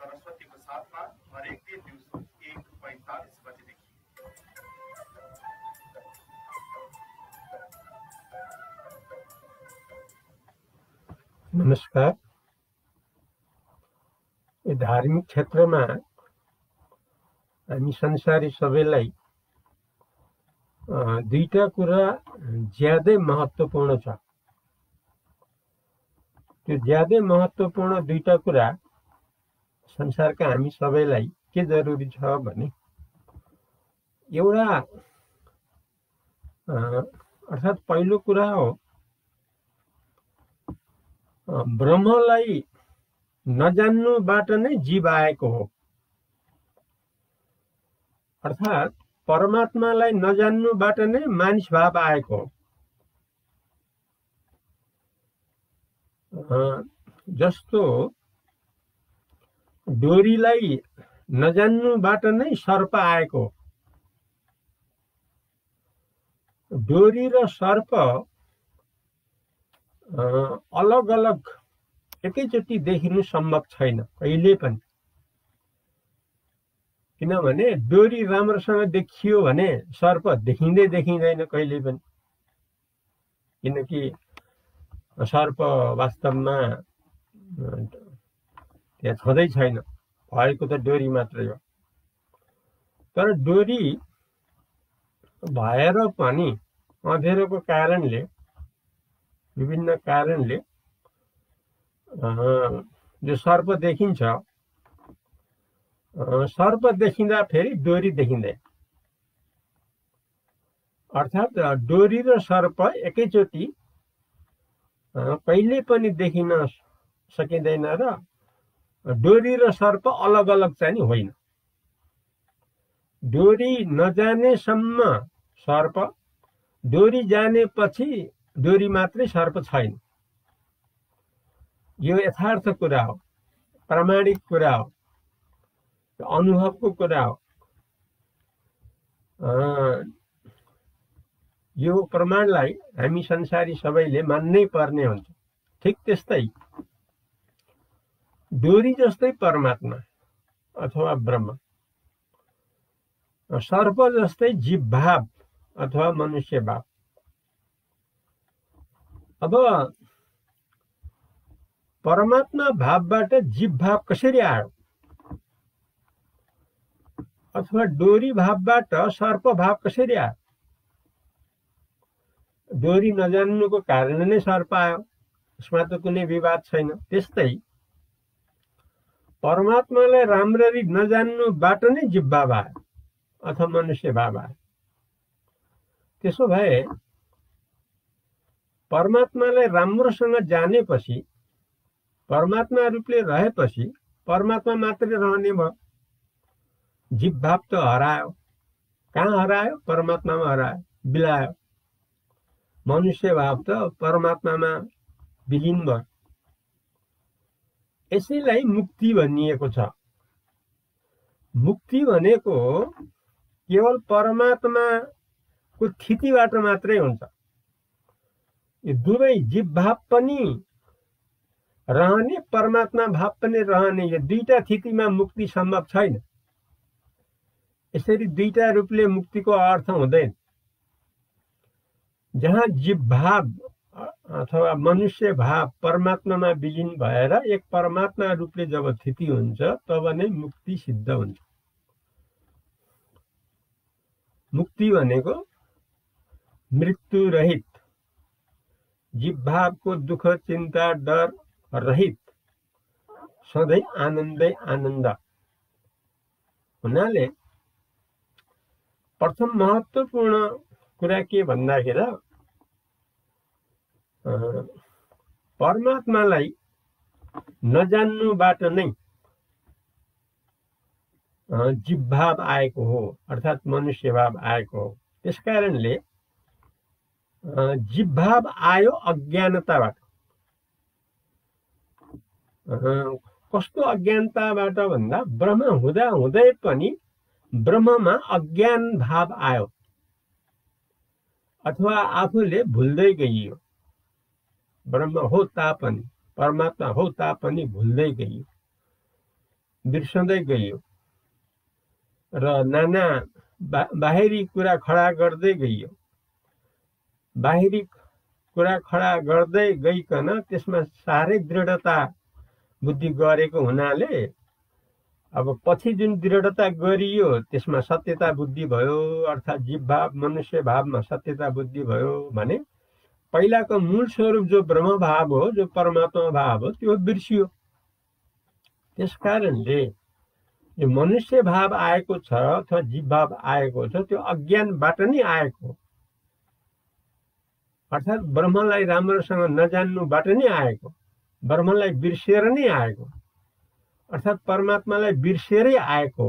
सरस्वतीको साथमा हरेक दिन दिउँसो 1:45 बजेदेखि। नमस्कार। धार्मिक क्षेत्रमा हामी संसारी सबैलाई दुईटा कुरा ज्यादै महत्त्वपूर्ण छ। त्यो ज्यादै महत्त्वपूर्ण दुईटा कुरा संसारका हामी सबैलाई के जरुरी छ भने, एउटा अर्थात् पहिलो कुरा हो ब्रह्मलाई नजान्नुबाट नै जीव आएको हो। अर्थात् परमात्मालाई नजान्नुबाट नै मानिस भाव आएको हो। जस्तो डोरीलाई नजान्नुबाट नै सर्प आएको हो। डोरी र सर्प अलग अलग एकैचोटि देखिनु सम्भव छैन कहिले पनि। किनभने डोरी राम्रोसँग देखियो भने सर्प देखिँदैन कहिले पनि। किनकि सर्प वास्तवमा त्यहाँ छँदै छैन, भएको त डोरी मात्रै हो। तर डोरी भएर पनि अँध्यारोको कारणले, विभिन्न कारणले जो सर्प देखिन्छ, सर्प देखिँदा फेरि डोरी देखिँदैन। अर्थात् डोरी र सर्प एकैचोटि कहिले पनि देखिन सकिँदैन र डोरी र सर्प अलग अलग चाहिँ होइन। डोरी नजानेसम्म सर्प, डोरी जानेपछि डोरी मात्रै सर्प छैन। यो यथार्थ कुरा हो, प्रामाणिक कुरा हो, अनुभवको कुरा हो। यो प्रमाणलाई हामी संसारी सबैले मान्नै पर्ने हुन्छ। ठिक त्यस्तै डोरी जस्तै परमात्मा अथवा ब्रह्म, सर्प जस्तै जीव भाव अथवा मनुष्य भाव। अब परमात्मा भावबाट जीव भाव कसरी आयो, अथवा डोरी भावबाट सर्प भाव कसरी आयो? डोरी नजान्नुको कारण नै सर्प आयो, यसमा त कुनै विवाद छैन। त्यस्तै परमात्मालाई राम्ररी नजान्नुबाट नै जीव भाव आयो अथवा मनुष्य भाव आयो। त्यसो भए परमात्मालाई राम्रोसँग जानेपछि, परमात्मा रूपले रहेपछि परमात्मा मात्रै रहने भयो। जीव भाव त हरायो। कहाँ हरायो? परमात्मामा हरायो, बिलायो। मनुष्य भाव त परमात्मामा विलीन भयो। यसैलाई मुक्ति भनिएको छ। मुक्ति भनेको केवल परमात्माको स्थितिबाट मात्रै हुन्छ। यो दुवै जीव भाव पनि रहने, परमात्मा भाव पनि रहने, यो दुईटा स्थितिमा मुक्ति सम्भव छैन। यसरी दुईटा रूपले मुक्तिको अर्थ हुँदैन। जहाँ जीव भाव अथवा मनुष्य भाव परमात्मामा विलीन भएर एक परमात्मा रूपले जब स्थिति हुन्छ, तब नै मुक्ति सिद्ध हुन्छ। मुक्ति भनेको मृत्यु रहित, जीव भावको दुःख चिन्ता डर रहित, सधैँ आनन्दै आनन्द हुनाले प्रथम महत्त्वपूर्ण कुरा के भन्दाखेरि परमात्मालाई नजान्नुबाट नै जीव भाव आएको हो, अर्थात् मनुष्य भाव आएको हो। त्यसकारणले जीव भाव आयो अज्ञानताबाट। कस्तो अज्ञानताबाट भन्दा, ब्रह्म हुँदा हुँदै पनि ब्रह्ममा अज्ञान भाव आयो अथवा आफूले भुल्दै गइयो। ब्रह्म हो तापनि, परमात्मा हो तापनि भुल्दै गइयो। बिर्सँदै गइयो र नाना बाहिरी कुरा खडा गर्दै गइयो। बाहिरी कुरा खडा गर्दै गइकन त्यसमा साह्रै दृढता बुद्धि गरेको हुनाले अब पछि जुन दृढता गरियो त्यसमा सत्यता बुद्धि भयो, अर्थात् जीव भाव मनुष्य भावमा सत्यता बुद्धि भयो भने पहिलाको मूल स्वरूप जो ब्रह्म भाव हो, जो परमात्मा भाव हो, त्यो बिर्सियो। त्यसकारणले यो मनुष्य भाव आएको छ अथवा जीव भाव आएको छ, त्यो अज्ञानबाट नै आएको हो। अर्थात् ब्रह्मलाई राम्रोसँग नजान्नुबाट नै आएको, ब्रह्मलाई बिर्सेर नै आएको, अर्थात् परमात्मालाई बिर्सेरै आएको।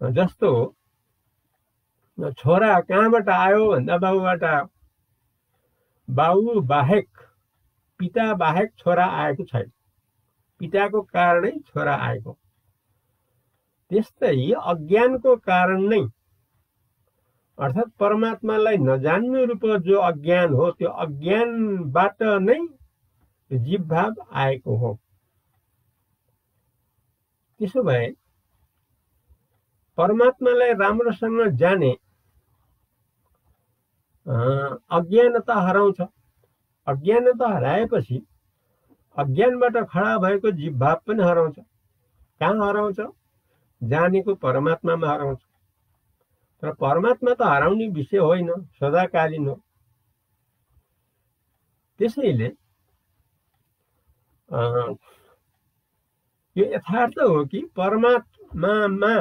जस्तो छोरा कहाँबाट आयो भन्दा बाबु बाहेक, पिता बाहेक छोरा आएको छैन, पिताको कारणै छोरा आएको। त्यस्तै अज्ञानको कारण नै, अर्थात् परमात्मालाई नजान्नु रूप जो अज्ञान हो, त्यो अज्ञानबाट नै जीव भाव आएको हो। त्यसो भए परमात्मालाई राम्रोसँग जाने अज्ञानता हराउँछ। अज्ञानता हराएपछि अज्ञानबाट खडा भएको जीव भाव पनि हराउँछ। कहाँ हराउँछ? जानेको परमात्मामा हराउँछ। तर परमात्मा त हराउने विषय होइन, सदाकालीन हो। त्यसैले यो यथार्थ हो कि परमात्मामा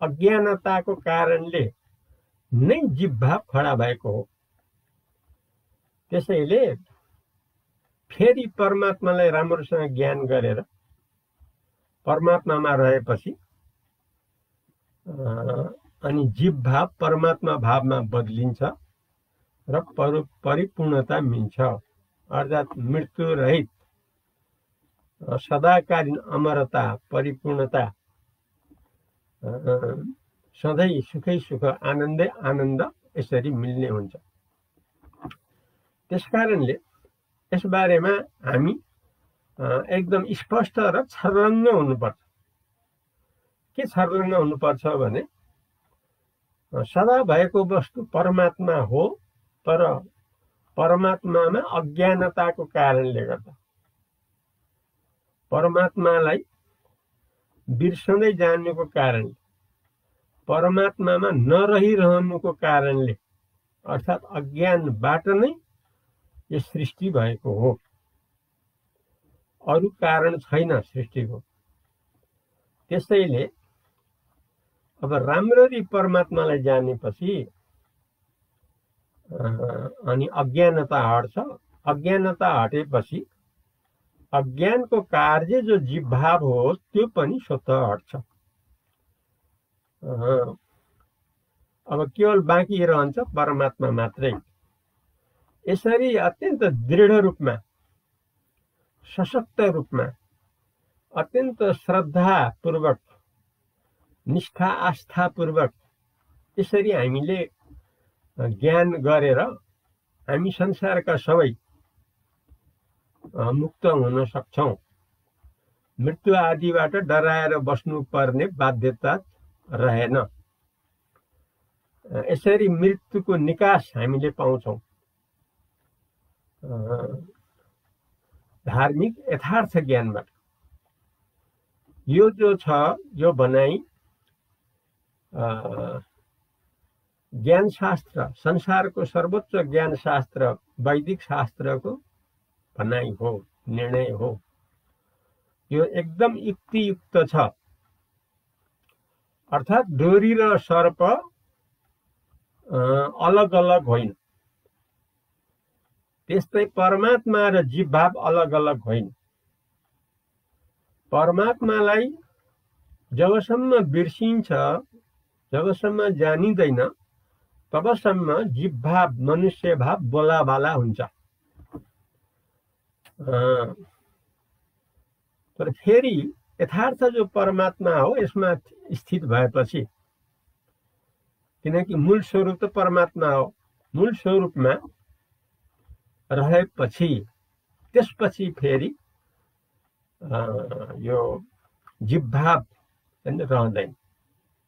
अज्ञानताको कारणले नै जीव भाव खडा भएको हो। त्यसैले फेरि परमात्मालाई राम्रोसँग ज्ञान गरेर परमात्मामा रहेपछि अनि जीव भाव परमात्मा भावमा बदलिन्छ र परिपूर्णता मिल्छ। अर्थात् मृत्यु रहित सदाकालीन अमरता, परिपूर्णता, सधैँ सुखै सुख, आनन्दै आनन्द यसरी मिल्ने हुन्छ। त्यसकारणले यस बारेमा हामी एकदम स्पष्ट र छर्लङ्ग हुनुपर्छ। के छर्लङ्ग हुनुपर्छ भने सदा भएको वस्तु परमात्मा हो, तर परमात्मामा अज्ञानताको कारणले गर्दा, परमात्मालाई बिर्सँदै जानुको कारणले, परमात्मामा नरहिरहनुको कारणले, अर्थात् अज्ञानबाट नै यो सृष्टि भएको हो। अरू कारण छैन सृष्टिको। त्यसैले अब राम्ररी परमात्मालाई जानेपछि अनि अज्ञानता हट्छ। अज्ञानता हटेपछि अज्ञानको कार्य जो जीव भाव हो त्यो पनि स्वतः हट्छ। अब केवल बाँकी रहन्छ परमात्मा मात्रै। यसरी अत्यन्त दृढ रूपमा, सशक्त रूपमा, अत्यन्त श्रद्धापूर्वक, निष्ठा आस्थापूर्वक यसरी हामीले ज्ञान गरेर हामी संसारका सबै मुक्त हुन सक्छौं। मृत्यु आदिबाट डराएर बस्नुपर्ने बाध्यता रहेन। यसरी मृत्युको निकास हामीले पाउँछौं। धार्मिक यथार्थ ज्ञानबाट यो जो छ, यो भनाइ ज्ञान शास्त्र, संसारको सर्वोच्च ज्ञान शास्त्र वैदिक शास्त्रको भनाइ हो, निर्णय हो। यो एकदम युक्तियुक्त छ। अर्थात् डोरी र सर्प अलग अलग होइन, त्यस्तै परमात्मा र जीव भाव अलग अलग होइन। परमात्मालाई जबसम्म बिर्सिन्छ, जबसम्म जानिँदैन, तबसम्म जीव भाव मनुष्य भाव बोलाबाला हुन्छ। तर फेरि यथार्थ जो परमात्मा हो यसमा स्थित भएपछि, किनकि मूल स्वरूप त परमात्मा हो, मूल स्वरूपमा रहेपछि त्यसपछि फेरि यो जीवभाव पनि रहँदैन।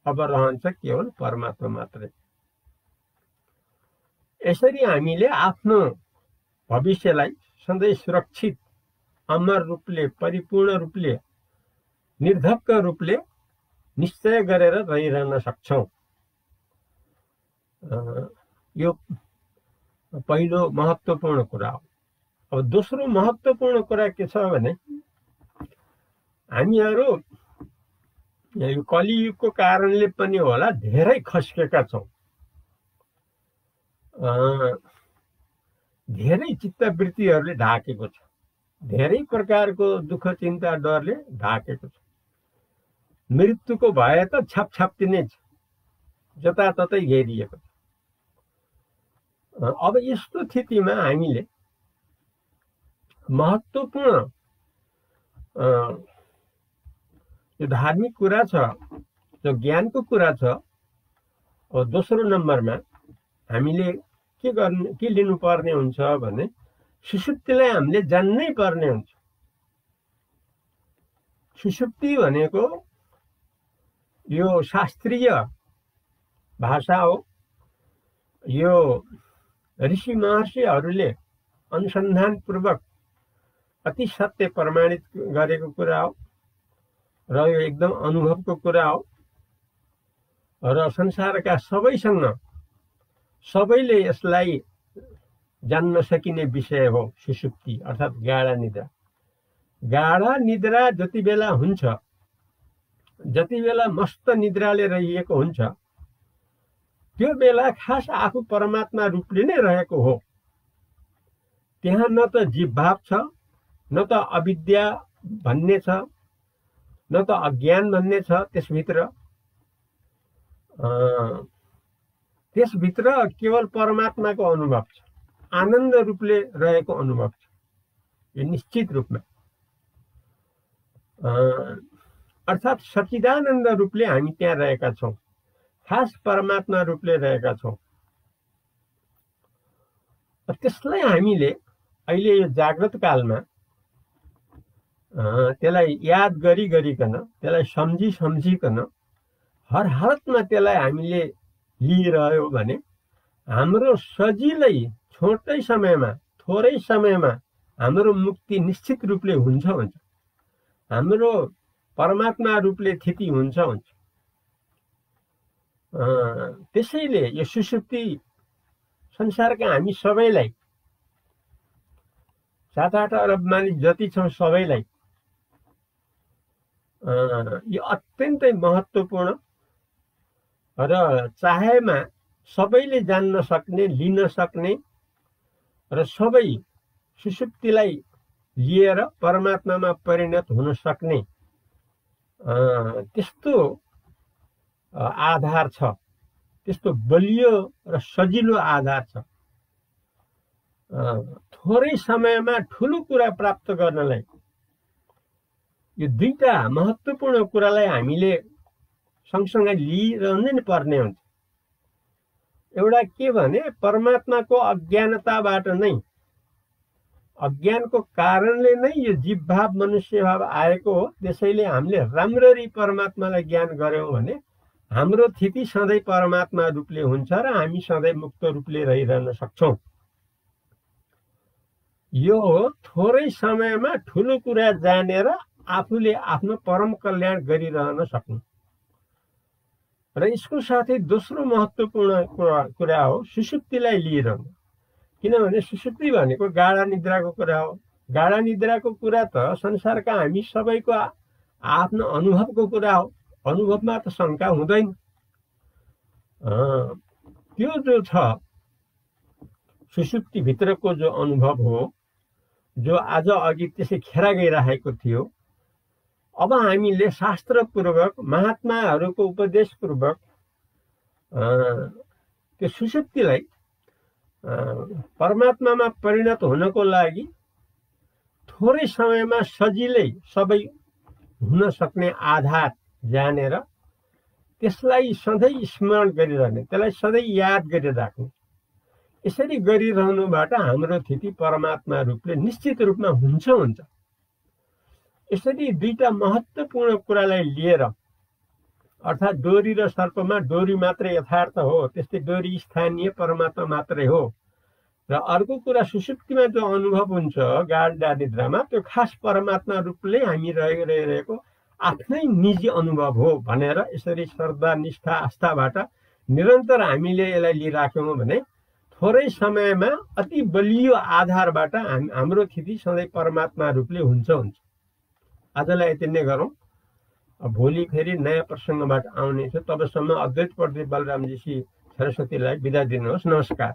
अब रहन्छ केवल परमात्मा मात्रै। यसरी हामीले आफ्नो भविष्यलाई सधैँ सुरक्षित, अमर रूपले, परिपूर्ण रूपले, निर्धक्क रूपले निश्चय गरेर रहिरहन सक्छौँ। यो पहिलो महत्त्वपूर्ण कुरा हो। अब दोस्रो महत्त्वपूर्ण कुरा के छ भने हामीहरू यो कलियुगको कारणले पनि होला धेरै खस्केका छौँ। धेरै चित्तवृत्तिहरूले ढाकेको छ, धेरै प्रकारको दुःख चिन्ता डरले ढाकेको छ। मृत्युको भय त छापछाप्ती नै छ, जताततै घेरिएको छ। अब यस्तो स्थितिमा हामीले महत्त्वपूर्ण यो धार्मिक कुरा छ, जो ज्ञानको कुरा छ। दोस्रो नम्बरमा हामीले के लिनुपर्ने हुन्छ भने सुषुप्तिलाई हामीले जान्नै पर्ने हुन्छ। सुषुप्ति भनेको यो शास्त्रीय भाषा हो। यो ऋषि महर्षिहरूले अनुसन्धानपूर्वक अति सत्य प्रमाणित गरेको कुरा हो र यो एकदम अनुभवको कुरा हो र संसारका सबैले यसलाई जान्न सकिने विषय हो। सुषुप्ति अर्थात् गाढा निद्रा। गाढा निद्रा जति बेला हुन्छ, जति बेला मस्त निद्राले रहिएको हुन्छ, त्यो बेला खास आफू परमात्मा रूपले नै रहेको हो। त्यहाँ न त जीवभाव छ, न त अविद्या भन्ने छ, न त अज्ञान भन्ने छ। त्यसभित्र केवल परमात्माको अनुभव छ, आनन्द रूपले रहेको अनुभव छ। यो निश्चित रूपमा अर्थात् सच्चिदानन्द रूपले हामी त्यहाँ रहेका छौँ, खास परमात्मा रूपले रहेका छौँ। त्यसलाई हामीले अहिले यो जागृत कालमा त्यसलाई याद गरिकन, त्यसलाई सम्झिकन हर हालतमा त्यसलाई हामीले लिइरह्यो भने हाम्रो सजिलै छोटै समयमा, थोरै समयमा हाम्रो मुक्ति निश्चित रूपले हुन्छ। हाम्रो परमात्मा रूपले स्थिति हुन्छ। त्यसैले यो सुषुप्ति संसारका हामी सबैलाई, 7-8 अरब मानिस जति छौँ सबैलाई यो अत्यन्तै महत्त्वपूर्ण र चाहेमा सबैले जान्न सक्ने, लिन सक्ने र सबै सुषुप्तिलाई लिएर परमात्मामा परिणत हुन सक्ने त्यस्तो आधार छ, त्यस्तो बलियो र सजिलो आधार छ। थोरै समयमा ठुलो कुरा प्राप्त गर्नलाई यो दुईटा महत्त्वपूर्ण कुरालाई हामीले सँगसँगै लिइरहनै पर्ने हुन्छ। एउटा के भने परमात्माको अज्ञानताबाट नै, अज्ञानको कारणले नै यो जीवभाव, मनुष्यभाव आएको हो। त्यसैले हामीले राम्ररी परमात्मालाई ज्ञान गर्यौँ भने हाम्रो स्थिति सधैँ परमात्मा रूपले हुन्छ र हामी सधैँ मुक्त रूपले रहिरहन सक्छौँ। यो हो थोरै समयमा ठुलो कुरा जानेर आफूले आफ्नो परम कल्याण गरिरहन सक्नु। र यसको साथै दोस्रो महत्त्वपूर्ण कुरा हो सुषुप्तिलाई लिइरहनु। किनभने सुषुप्ति भनेको गाढा निद्राको कुरा हो। गाढा निद्राको कुरा त संसारका हामी सबैको आफ्नो अनुभवको कुरा हो। अनुभवमा त शङ्का हुँदैन। त्यो जो छ सुषुप्तिभित्रको जो अनुभव हो, जो आज अघि त्यसै खेरा गइरहेको थियो, अब हामीले शास्त्रपूर्वक, महात्माहरूको उपदेशपूर्वक त्यो सुषुप्तिलाई परमात्मामा परिणत हुनको लागि थोरै समयमा सजिलै सबै हुन सक्ने आधार जानेर त्यसलाई सधैँ स्मरण गरिरहने, त्यसलाई सधैँ याद गरिराख्ने। यसरी गरिरहनुबाट हाम्रो स्थिति परमात्मा रूपले निश्चित रूपमा हुन्छ। यसरी दुईटा महत्त्वपूर्ण कुरालाई लिएर अर्थात् डोरी र सर्पमा डोरी मात्रै यथार्थ हो, त्यस्तै डोरी स्थानीय परमात्मा मात्रै हो, र अर्को कुरा सुषुप्तिमा जो अनुभव हुन्छ गाढा निद्रामा त्यो खास परमात्मा रूपले हामी रहिरहेको आफ्नै निजी अनुभव हो भनेर यसरी श्रद्धा निष्ठा आस्थाबाट निरन्तर हामीले यसलाई लिइराख्यौँ भने थोरै समयमा अति बलियो आधारबाट हाम्रो स्थिति सधैँ परमात्मा रूपले हुन्छ। आजलाई यति नै गरौँ। भोलि फेरि नयाँ प्रसङ्गबाट आउनेछ। तबसम्म अद्वैत प्रदीप बलरामजी सरस्वतीलाई बिदा दिनुहोस्। नमस्कार।